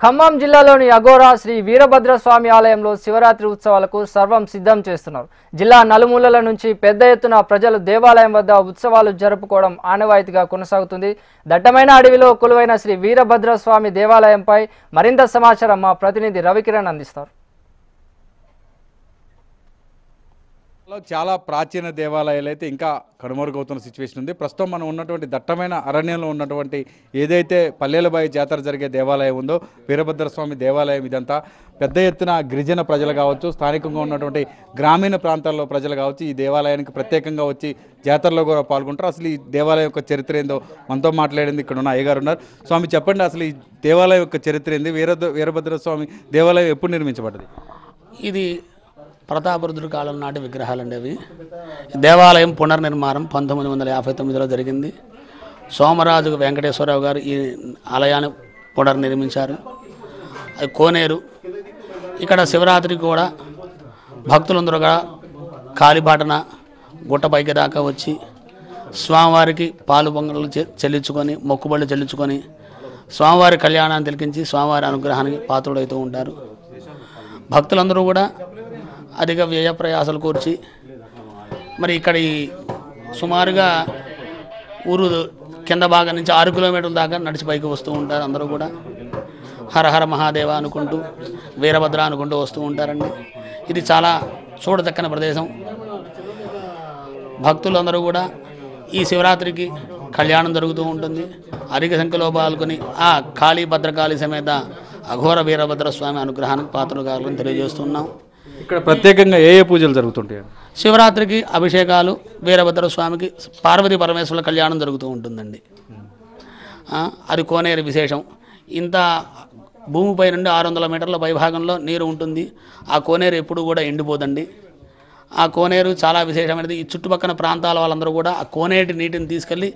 ఖమ్మం జిల్లాలోని అఘోరా శ్రీ వీరభద్రస్వామి ఆలయంలో శివరాత్రి ఉత్సవాలకు సర్వం సిద్ధం చేస్తున్నారు. జిల్లా నలుమూలల నుంచి పెద్ద ఎత్తున ప్రజలు దేవాలయం వద్ద ఉత్సవాలు జరుపుకోవడం ఆనవాయితీగా కొనసాగుతుంది. దట్టమైన అడవిలో కొలువైన శ్రీ వీరభద్రస్వామి దేవాలయంపై మరింత సమాచారం మా ప్రతినిధి రవికిరణ్ అందిస్తారు. చాలా ప్రాచీన దేవాలయాలు అయితే ఇంకా కనుమరుగవుతున్న సిచ్యువేషన్ ఉంది. ప్రస్తుతం మనం ఉన్నటువంటి దట్టమైన అరణ్యంలో ఉన్నటువంటి ఏదైతే పల్లెలబాయి జాతర జరిగే దేవాలయం ఉందో వీరభద్రస్వామి దేవాలయం, ఇదంతా పెద్ద ఎత్తున గిరిజన ప్రజలు కావచ్చు, స్థానికంగా ఉన్నటువంటి గ్రామీణ ప్రాంతాల్లో ప్రజలు కావచ్చు ఈ దేవాలయానికి ప్రత్యేకంగా వచ్చి జాతరలో కూడా పాల్గొంటారు. అసలు ఈ దేవాలయం యొక్క చరిత్ర ఏందో మనతో మాట్లాడింది ఇక్కడ ఉన్న అయ్యగారు ఉన్నారు. స్వామి చెప్పండి, అసలు ఈ దేవాలయం యొక్క చరిత్ర ఏంది? వీరభద్రస్వామి దేవాలయం ఎప్పుడు నిర్మించబడ్డది? ఇది ప్రతాపరుద్రుడి కాలం నాటి విగ్రహాలండి. అవి దేవాలయం పునర్నిర్మాణం 1959లో జరిగింది. సోమరాజు వెంకటేశ్వరరావు గారు ఈ ఆలయాన్ని పునర్నిర్మించారు. అది కోనేరు. ఇక్కడ శివరాత్రికి కూడా భక్తులందరూ కాలిబాటన గుట్టపైకి దాకా వచ్చి స్వామివారికి పాలు పొంగలు చెల్లించుకొని మొక్కుబళ్ళు చెల్లించుకొని స్వామివారి కళ్యాణాన్ని తిలకించి స్వామివారి అనుగ్రహానికి పాత్రుడవుతూ ఉంటారు. భక్తులందరూ కూడా అధిక వ్యయ ప్రయాసాలు కూర్చి మరి ఇక్కడ సుమారుగా ఊరు కింద భాగం నుంచి 6 కిలోమీటర్ల దాకా నడిచి పైకి వస్తూ ఉంటారు. అందరూ కూడా హరహర మహాదేవ అనుకుంటూ వీరభద్ర అనుకుంటూ వస్తూ ఉంటారండి. ఇది చాలా చూడదక్కని ప్రదేశం. భక్తులందరూ కూడా ఈ శివరాత్రికి కళ్యాణం జరుగుతూ ఉంటుంది. అధిక సంఖ్యలో పాల్గొని ఆ కాళీ భద్రకాళి సమేత అఘోర వీరభద్రస్వామి అనుగ్రహానికి పాత్రలు కావాలని తెలియజేస్తున్నాం. ఇక్కడ ప్రత్యేకంగా ఏ పూజలు జరుగుతుంటాయి? శివరాత్రికి అభిషేకాలు, వీరభద్రస్వామికి పార్వతీ పరమేశ్వరుల కళ్యాణం జరుగుతూ ఉంటుందండి. అది కోనేరు విశేషం. ఇంత భూమిపై నుండి 600 మీటర్ల పైభాగంలో నీరు ఉంటుంది. ఆ కోనేరు ఎప్పుడు కూడా ఎండిపోదండి. ఆ కోనేరు చాలా విశేషమైనది. ఈ చుట్టుపక్కల ప్రాంతాల వాళ్ళందరూ కూడా ఆ కోనేటి నీటిని తీసుకెళ్ళి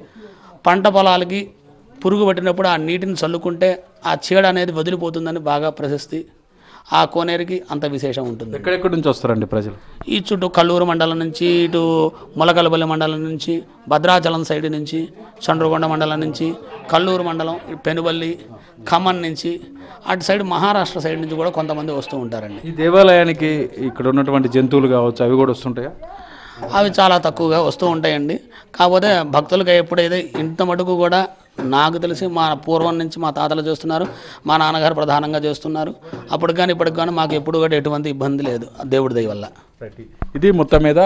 పంట పొలాలకి పురుగు పట్టినప్పుడు ఆ నీటిని చల్లుకుంటే ఆ చీడ అనేది వదిలిపోతుందని బాగా ప్రశస్తి. ఆ కోనేరుకి అంత విశేషం ఉంటుంది. ఎక్కడెక్కడి నుంచి వస్తారండి ప్రజలు? ఈ చుట్టూ కల్లూరు మండలం నుంచి, ఇటు ములకలపల్లి మండలం నుంచి, భద్రాచలం సైడ్ నుంచి, చండ్రగొండ మండలం నుంచి, కల్లూరు మండలం, పెనుబల్లి, ఖమ్మం నుంచి, అటు సైడ్ మహారాష్ట్ర సైడ్ నుంచి కూడా కొంతమంది వస్తూ ఉంటారండి. ఈ దేవాలయానికి ఇక్కడ ఉన్నటువంటి జంతువులు కావచ్చు, అవి కూడా వస్తుంటాయా? అవి చాలా తక్కువగా వస్తూ ఉంటాయండి. కాకపోతే భక్తులకి ఎప్పుడైతే ఇంత మటుకు కూడా నాకు తెలిసి మా పూర్వం నుంచి మా తాతలు చేస్తున్నారు, మా నాన్నగారు ప్రధానంగా చేస్తున్నారు. అప్పుడు కానీ ఇప్పటికి కానీ మాకు ఎప్పుడు కూడా ఎటువంటి ఇబ్బంది లేదు దేవుడి దయ వల్ల. ఇది మొత్తం మీద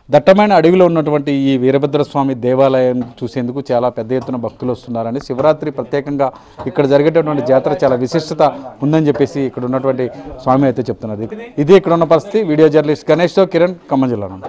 దట్టమైన అడవిలో ఉన్నటువంటి ఈ వీరభద్రస్వామి దేవాలయం చూసేందుకు చాలా పెద్ద ఎత్తున భక్తులు వస్తున్నారని, శివరాత్రి ప్రత్యేకంగా ఇక్కడ జరిగేటటువంటి జాతర చాలా విశిష్టత ఉందని చెప్పేసి ఇక్కడ ఉన్నటువంటి స్వామి అయితే చెప్తున్నారు. ఇది ఇక్కడ ఉన్న పరిస్థితి. వీడియో జర్నలిస్ట్ గణేష్తో కిరణ్, ఖమ్మం జిల్లా నుండి.